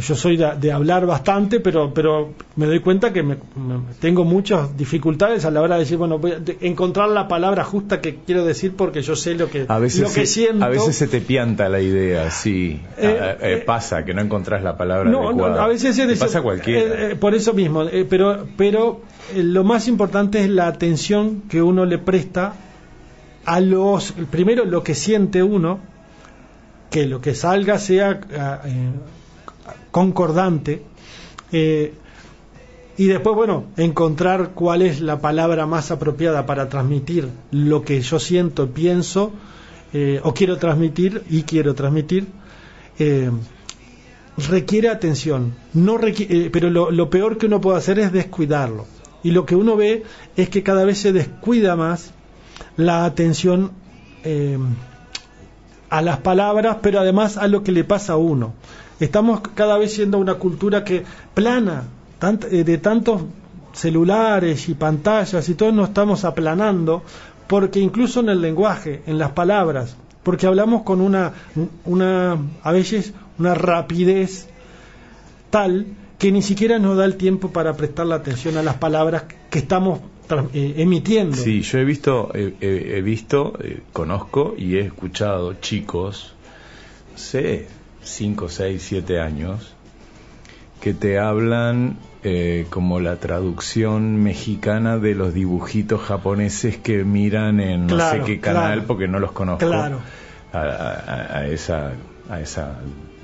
Yo soy de hablar bastante, pero me doy cuenta que tengo muchas dificultades a la hora de decir, bueno, voy a encontrar la palabra justa que quiero decir porque yo sé lo que siento. A veces se te pianta la idea, sí. Pasa que no encontrás la palabra adecuada. No, a veces pasa a cualquiera. Por eso mismo, pero lo más importante es la atención que uno le presta a primero lo que siente uno, que lo que salga sea concordante, y después, bueno, encontrar cuál es la palabra más apropiada para transmitir lo que yo siento, pienso, o quiero transmitir, requiere atención, pero lo peor que uno puede hacer es descuidarlo, y lo que uno ve es que cada vez se descuida más la atención a las palabras, pero además a lo que le pasa a uno. Estamos cada vez siendo una cultura que plana, de tantos celulares y pantallas y todo, nos estamos aplanando, porque incluso en el lenguaje, en las palabras, porque hablamos con a veces una rapidez tal que ni siquiera nos da el tiempo para prestar la atención a las palabras que estamos emitiendo. Sí, yo he visto, conozco y he escuchado chicos, 5, 6, 7 años, que te hablan como la traducción mexicana de los dibujitos japoneses que miran en no sé qué canal, porque no los conozco, a esa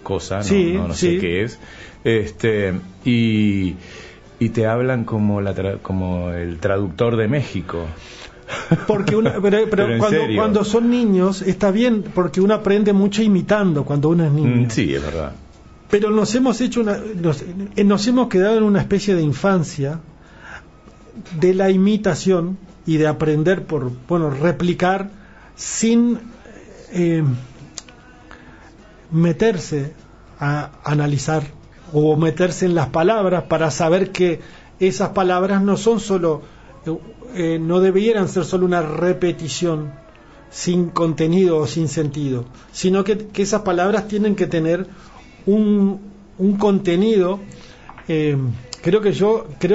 cosa, no sé qué es, y te hablan como el traductor de México. Porque pero cuando son niños está bien, porque uno aprende mucho imitando cuando uno es niño. Sí, es verdad. Pero nos hemos quedado en una especie de infancia de la imitación y de aprender replicar sin meterse a analizar o meterse en las palabras para saber que esas palabras no son solo no debieran ser solo una repetición sin contenido o sin sentido, sino que esas palabras tienen que tener un contenido, creo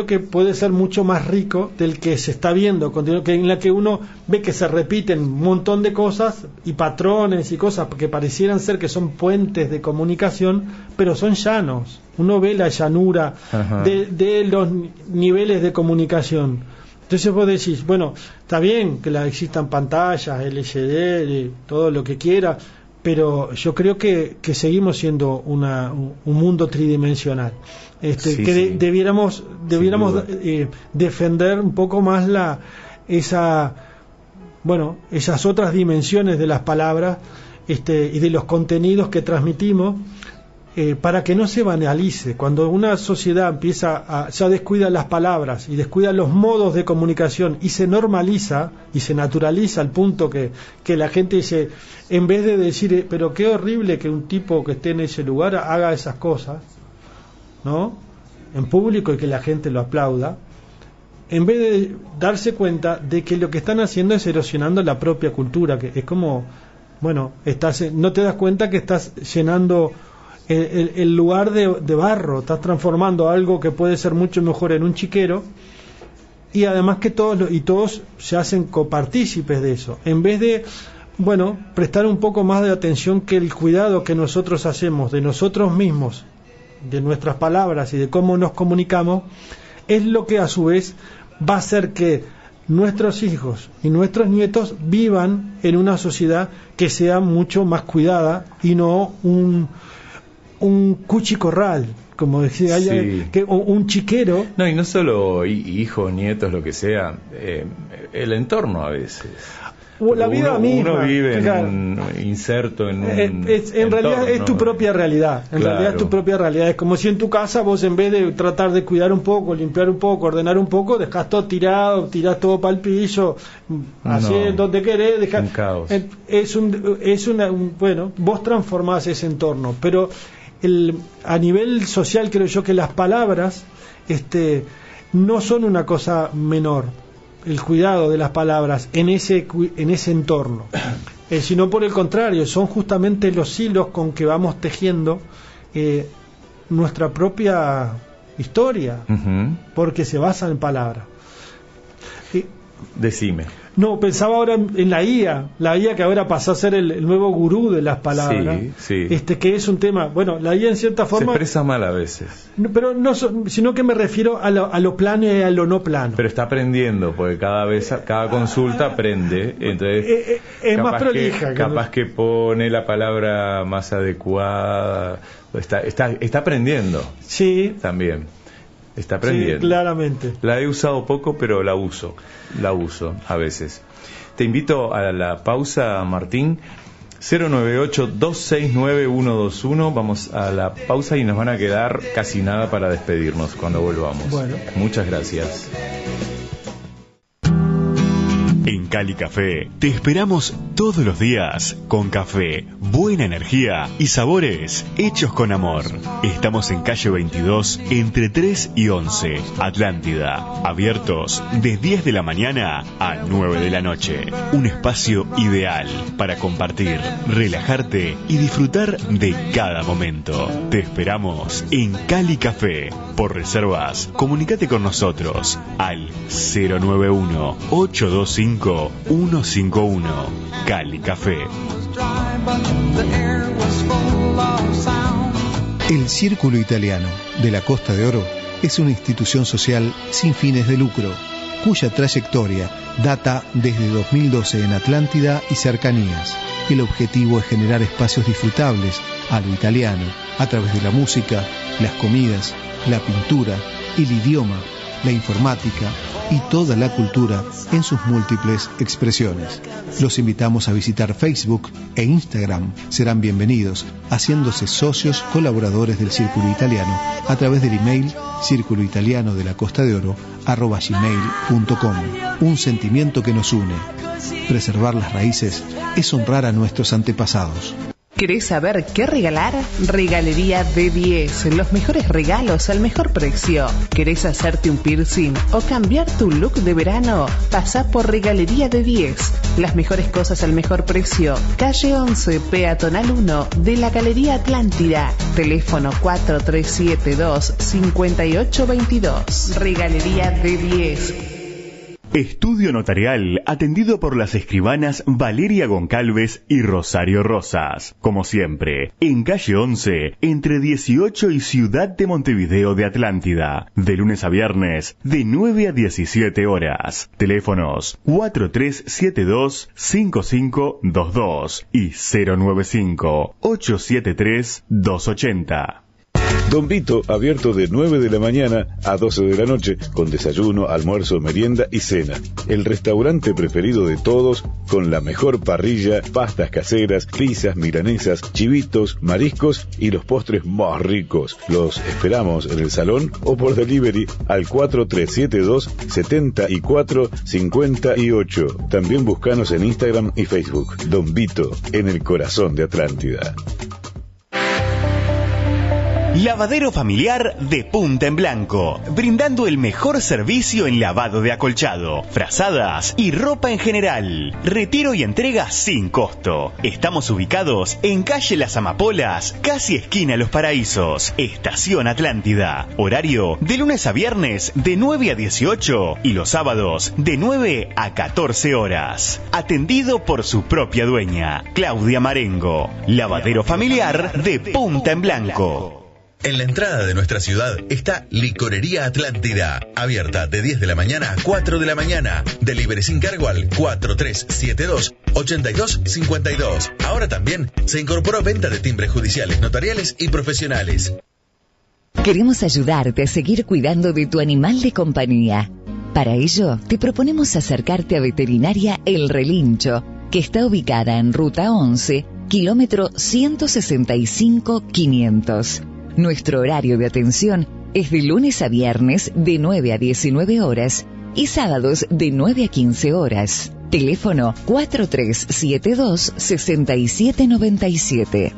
que puede ser mucho más rico del que se está viendo, en la que uno ve que se repiten un montón de cosas y patrones y cosas que parecieran ser que son puentes de comunicación, pero son llanos. Uno ve la llanura de los niveles de comunicación. Entonces vos decís, bueno, está bien que existan pantallas, LCD, todo lo que quiera, pero yo creo que seguimos siendo un mundo tridimensional. Debiéramos defender un poco más esas otras dimensiones de las palabras y de los contenidos que transmitimos, para que no se banalice. Cuando una sociedad ya descuida las palabras y descuida los modos de comunicación y se normaliza y se naturaliza al punto que la gente dice, en vez de decir, pero qué horrible que un tipo que esté en ese lugar haga esas cosas, ¿no?, en público, y que la gente lo aplauda, en vez de darse cuenta de que lo que están haciendo es erosionando la propia cultura, que es como, no te das cuenta que estás llenando el lugar de barro, estás transformando algo que puede ser mucho mejor en un chiquero, y además que todos se hacen copartícipes de eso, en vez de prestar un poco más de atención, que el cuidado que nosotros hacemos de nosotros mismos, de nuestras palabras y de cómo nos comunicamos, es lo que a su vez va a hacer que nuestros hijos y nuestros nietos vivan en una sociedad que sea mucho más cuidada y no un cuchicorral, como decía un chiquero. No, y no solo hijos, nietos, lo que sea, el entorno a veces. La vida misma. Uno vive inserto en un en entorno, realidad es tu propia realidad. Realidad es tu propia realidad. Es como si en tu casa vos, en vez de tratar de cuidar un poco, limpiar un poco, ordenar un poco, dejás todo tirado, tirás todo para el piso, así donde querés, dejás. Un caos. Vos transformás ese entorno, pero a nivel social creo yo que las palabras no son una cosa menor, el cuidado de las palabras en ese entorno, sino por el contrario, son justamente los hilos con que vamos tejiendo nuestra propia historia, porque se basa en palabras. Decime. No, pensaba ahora en la IA que ahora pasó a ser el nuevo gurú de las palabras, que es un tema, la IA en cierta forma se expresa mal a veces, pero no, sino que me refiero a lo plano y a lo no plano. Pero está aprendiendo, porque cada consulta aprende, entonces es más prolija. Capaz que pone la palabra más adecuada, está aprendiendo. Sí. También. Está aprendiendo. Sí, claramente. La he usado poco, pero la uso a veces. Te invito a la pausa, Martín. 098-269-121. Vamos a la pausa y nos van a quedar casi nada para despedirnos cuando volvamos. Bueno. Muchas gracias. En Cali Café te esperamos todos los días con café, buena energía y sabores hechos con amor. Estamos en calle 22 entre 3 y 11, Atlántida. Abiertos de 10 de la mañana a 9 de la noche. Un espacio ideal para compartir, relajarte y disfrutar de cada momento. Te esperamos en Cali Café. Por reservas, comunícate con nosotros al 091-825-151. Cali Café. El Círculo Italiano de la Costa de Oro es una institución social sin fines de lucro, cuya trayectoria data desde 2012 en Atlántida y cercanías. El objetivo es generar espacios disfrutables a lo italiano a través de la música, las comidas, la pintura, el idioma, la informática y toda la cultura en sus múltiples expresiones. Los invitamos a visitar Facebook e Instagram. Serán bienvenidos haciéndose socios colaboradores del Círculo Italiano a través del email circuloitaliano@gmail.com. Un sentimiento que nos une. Preservar las raíces es honrar a nuestros antepasados. ¿Querés saber qué regalar? Regalería D10, los mejores regalos al mejor precio. ¿Querés hacerte un piercing o cambiar tu look de verano? Pasá por Regalería D10, las mejores cosas al mejor precio. Calle 11, Peatonal 1 de la Galería Atlántida. Teléfono 4372-5822. Regalería D10. Estudio notarial atendido por las escribanas Valeria Goncalves y Rosario Rosas. Como siempre, en calle 11, entre 18 y Ciudad de Montevideo de Atlántida. De lunes a viernes, de 9 a 17 horas. Teléfonos 4372-5522 y 095-873-280. Don Vito, abierto de 9 de la mañana a 12 de la noche, con desayuno, almuerzo, merienda y cena. El restaurante preferido de todos, con la mejor parrilla, pastas caseras, pizzas, milanesas, chivitos, mariscos y los postres más ricos. Los esperamos en el salón o por delivery al 4372-7458. También búscanos en Instagram y Facebook. Don Vito, en el corazón de Atlántida. Lavadero familiar de Punta en Blanco, brindando el mejor servicio en lavado de acolchado, frazadas y ropa en general. Retiro y entrega sin costo. Estamos ubicados en calle Las Amapolas, casi esquina Los Paraísos, Estación Atlántida. Horario de lunes a viernes de 9 a 18 y los sábados de 9 a 14 horas. Atendido por su propia dueña, Claudia Marengo. Lavadero familiar de Punta en Blanco. En la entrada de nuestra ciudad está Licorería Atlántida, abierta de 10 de la mañana a 4 de la mañana. Delivery sin cargo al 4372-8252. Ahora también se incorporó venta de timbres judiciales, notariales y profesionales. Queremos ayudarte a seguir cuidando de tu animal de compañía. Para ello, te proponemos acercarte a Veterinaria El Relincho, que está ubicada en Ruta 11, kilómetro 165-500. Nuestro horario de atención es de lunes a viernes de 9 a 19 horas y sábados de 9 a 15 horas. Teléfono 4372-6797.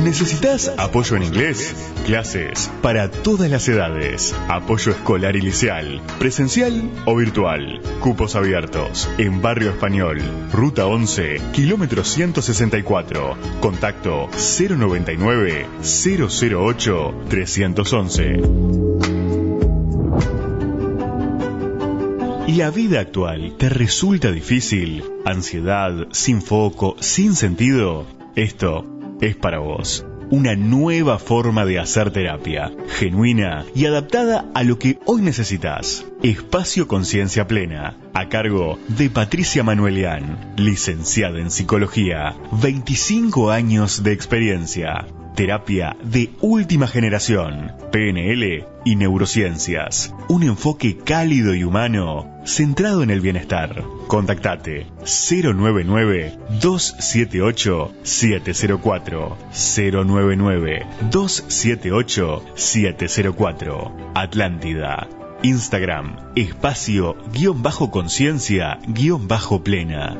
¿Necesitas apoyo en inglés? Clases para todas las edades. Apoyo escolar y liceal, presencial o virtual. Cupos abiertos en Barrio Español, Ruta 11, kilómetro 164. Contacto 099-008-311. ¿La vida actual te resulta difícil? ¿Ansiedad, sin foco, sin sentido? Esto es para vos. Una nueva forma de hacer terapia, genuina y adaptada a lo que hoy necesitas. Espacio Conciencia Plena, a cargo de Patricia Manuelian, licenciada en Psicología, 25 años de experiencia. Terapia de última generación, PNL y neurociencias. Un enfoque cálido y humano, centrado en el bienestar. Contactate 099-278-704. 099-278-704. Atlántida. Instagram, espacio-conciencia-plena.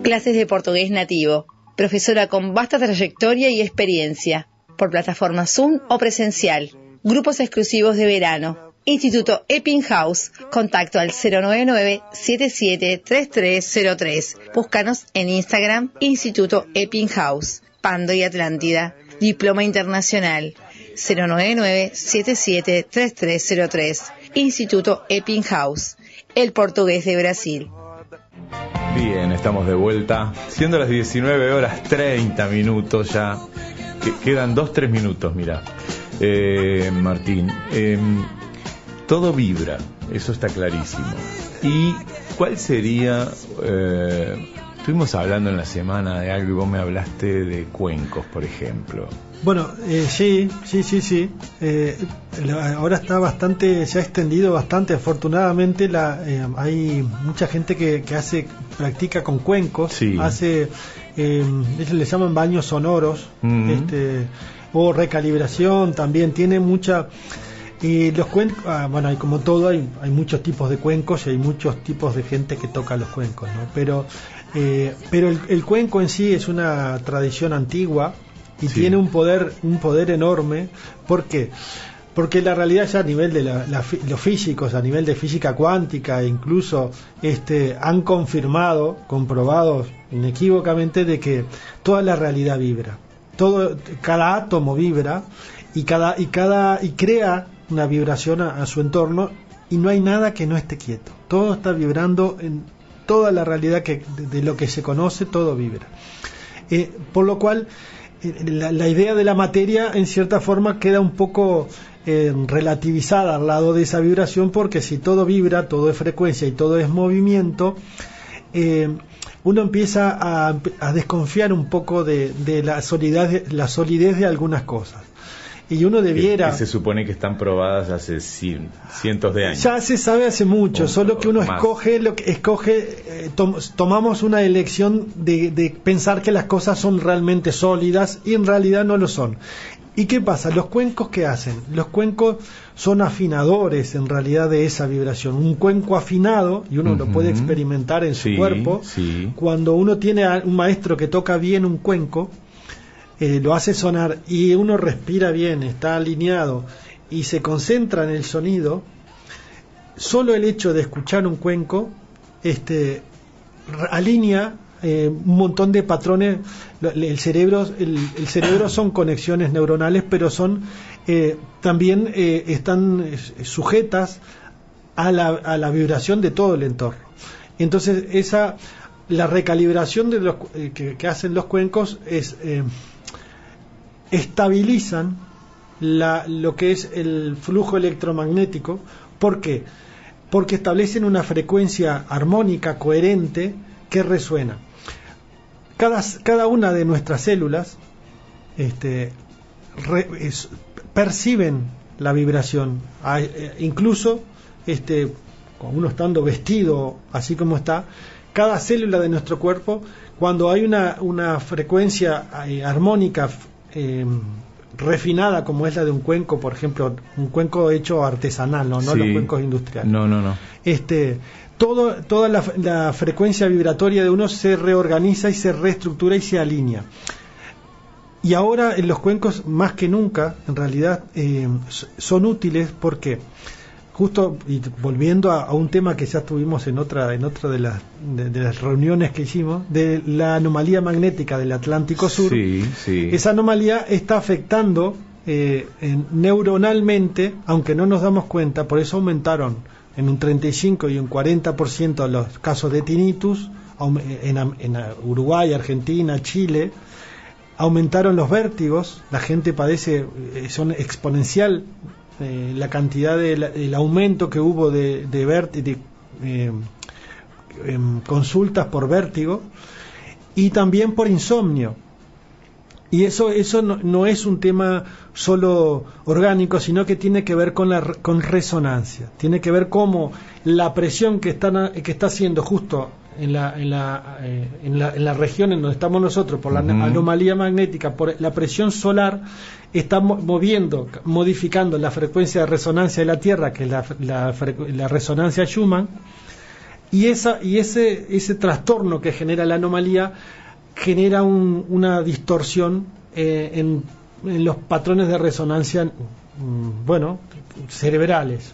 Clases de portugués nativo. Profesora con vasta trayectoria y experiencia. Por plataforma Zoom o presencial. Grupos exclusivos de verano. Instituto Eppinghaus. Contacto al 099-773303. Búscanos en Instagram, Instituto Eppinghaus. Pando y Atlántida. Diploma internacional. 099-773303. Instituto Eppinghaus. El portugués de Brasil. Bien, estamos de vuelta. Siendo las 19 horas 30 minutos ya. Quedan 2-3 minutos, mira. Martín, todo vibra, eso está clarísimo. ¿Y cuál sería? Estuvimos hablando en la semana de algo y vos me hablaste de cuencos, por ejemplo. Bueno, sí. Ahora está bastante, se ha extendido bastante. Afortunadamente, hay mucha gente que practica con cuencos. Sí. Ellos le llaman baños sonoros, o recalibración. También tiene mucha. Y los cuencos, bueno, hay como todo, hay muchos tipos de cuencos y hay muchos tipos de gente que toca los cuencos, ¿no? Pero el cuenco en sí es una tradición antigua. Y sí, tiene un poder enorme. ¿Por qué? Porque la realidad ya a nivel de los físicos, a nivel de física cuántica, incluso han comprobado inequívocamente de que toda la realidad vibra. Cada átomo vibra y crea una vibración a su entorno, y no hay nada que no esté quieto. Todo está vibrando en toda la realidad de lo que se conoce, todo vibra. Por lo cual la idea de la materia en cierta forma queda un poco relativizada al lado de esa vibración, porque si todo vibra, todo es frecuencia y todo es movimiento, uno empieza a desconfiar un poco de la solidez de algunas cosas. Y uno debiera... Que se supone que están probadas hace cientos de años. Ya se sabe hace mucho, solo que uno tomamos una elección de pensar que las cosas son realmente sólidas, y en realidad no lo son. ¿Y qué pasa? ¿Los cuencos qué hacen? Los cuencos son afinadores en realidad de esa vibración. Un cuenco afinado, y uno lo puede experimentar en su cuerpo, cuando uno tiene a un maestro que toca bien un cuenco, lo hace sonar y uno respira bien, está alineado y se concentra en el sonido, solo el hecho de escuchar un cuenco alinea un montón de patrones. El cerebro son conexiones neuronales, pero son también están sujetas a la vibración de todo el entorno. Entonces la recalibración de los que hacen los cuencos es estabilizan lo que es el flujo electromagnético. ¿Por qué? Porque establecen una frecuencia armónica coherente que resuena. Cada una de nuestras células perciben la vibración. Incluso con uno estando vestido así como está, cada célula de nuestro cuerpo, cuando hay una frecuencia armónica refinada como es la de un cuenco, por ejemplo, un cuenco hecho artesanal, no los cuencos industriales. No. Toda la frecuencia vibratoria de uno se reorganiza y se reestructura y se alinea. Y ahora en los cuencos más que nunca, en realidad, son útiles porque, justo y volviendo a un tema que ya tuvimos en otra de las reuniones que hicimos, de la anomalía magnética del Atlántico Sur, esa anomalía está afectando neuronalmente, aunque no nos damos cuenta, por eso aumentaron en un 35 y un 40% los casos de tinnitus en Uruguay, Argentina, Chile. Aumentaron los vértigos, la gente padece, son exponencial la cantidad el aumento que hubo de consultas por vértigo y también por insomnio. Y eso no es un tema solo orgánico, sino que tiene que ver con resonancia. Tiene que ver cómo la presión que está haciendo justo en la región en donde estamos nosotros, por la anomalía magnética, por la presión solar, está modificando la frecuencia de resonancia de la Tierra, que es la resonancia Schumann, y ese trastorno que genera la anomalía genera una distorsión en los patrones de resonancia cerebrales.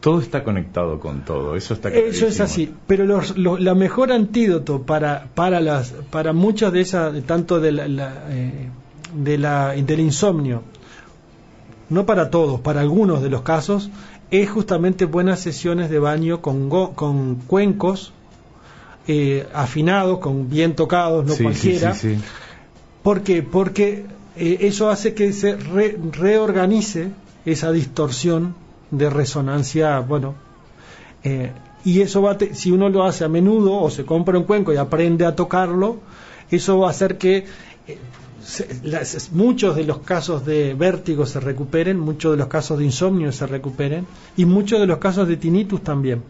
Todo está conectado con todo, eso está clarísimo. Eso es así, pero la mejor antídoto para muchas de esas, tanto del insomnio, no para todos, para algunos de los casos, es justamente buenas sesiones de baño con cuencos afinados, bien tocados, no cualquiera. ¿Por qué? Porque eso hace que se reorganice esa distorsión de resonancia, y eso si uno lo hace a menudo o se compra un cuenco y aprende a tocarlo, eso va a hacer que muchos de los casos de vértigo se recuperen, muchos de los casos de insomnio se recuperen y muchos de los casos de tinnitus también.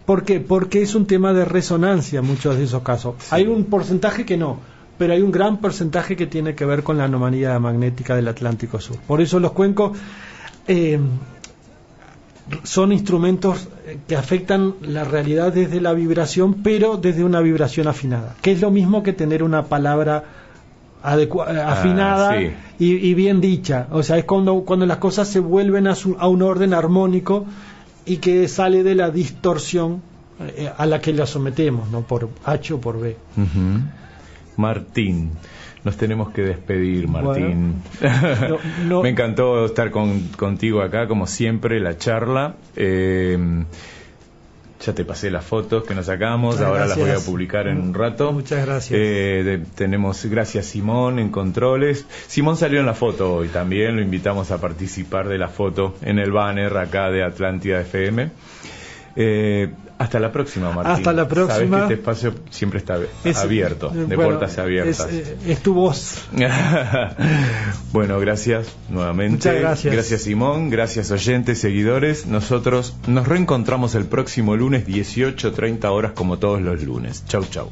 ¿Por qué? Porque es un tema de resonancia muchos de esos casos. Hay un porcentaje que no, pero hay un gran porcentaje que tiene que ver con la anomalía magnética del Atlántico Sur. Por eso los cuencos son instrumentos que afectan la realidad desde la vibración, pero desde una vibración afinada, que es lo mismo que tener una palabra afinada y bien dicha. O sea, es cuando las cosas se vuelven a un orden armónico y que sale de la distorsión a la que la sometemos, ¿no? Por H o por B. Martín, nos tenemos que despedir, Martín. Me encantó estar contigo acá, como siempre, la charla. Ya te pasé las fotos que nos sacamos, ahora las voy a publicar en un rato. Muchas gracias. Gracias Simón en controles. Simón salió en la foto hoy también, lo invitamos a participar de la foto en el banner acá de Atlántida FM. Hasta la próxima, Martín. Hasta la próxima. Sabes que este espacio siempre está abierto, de puertas abiertas. Es tu voz. Bueno, gracias nuevamente. Muchas gracias. Gracias, Simón. Gracias, oyentes, seguidores. Nosotros nos reencontramos el próximo lunes, 18:30 horas, como todos los lunes. Chau, chau.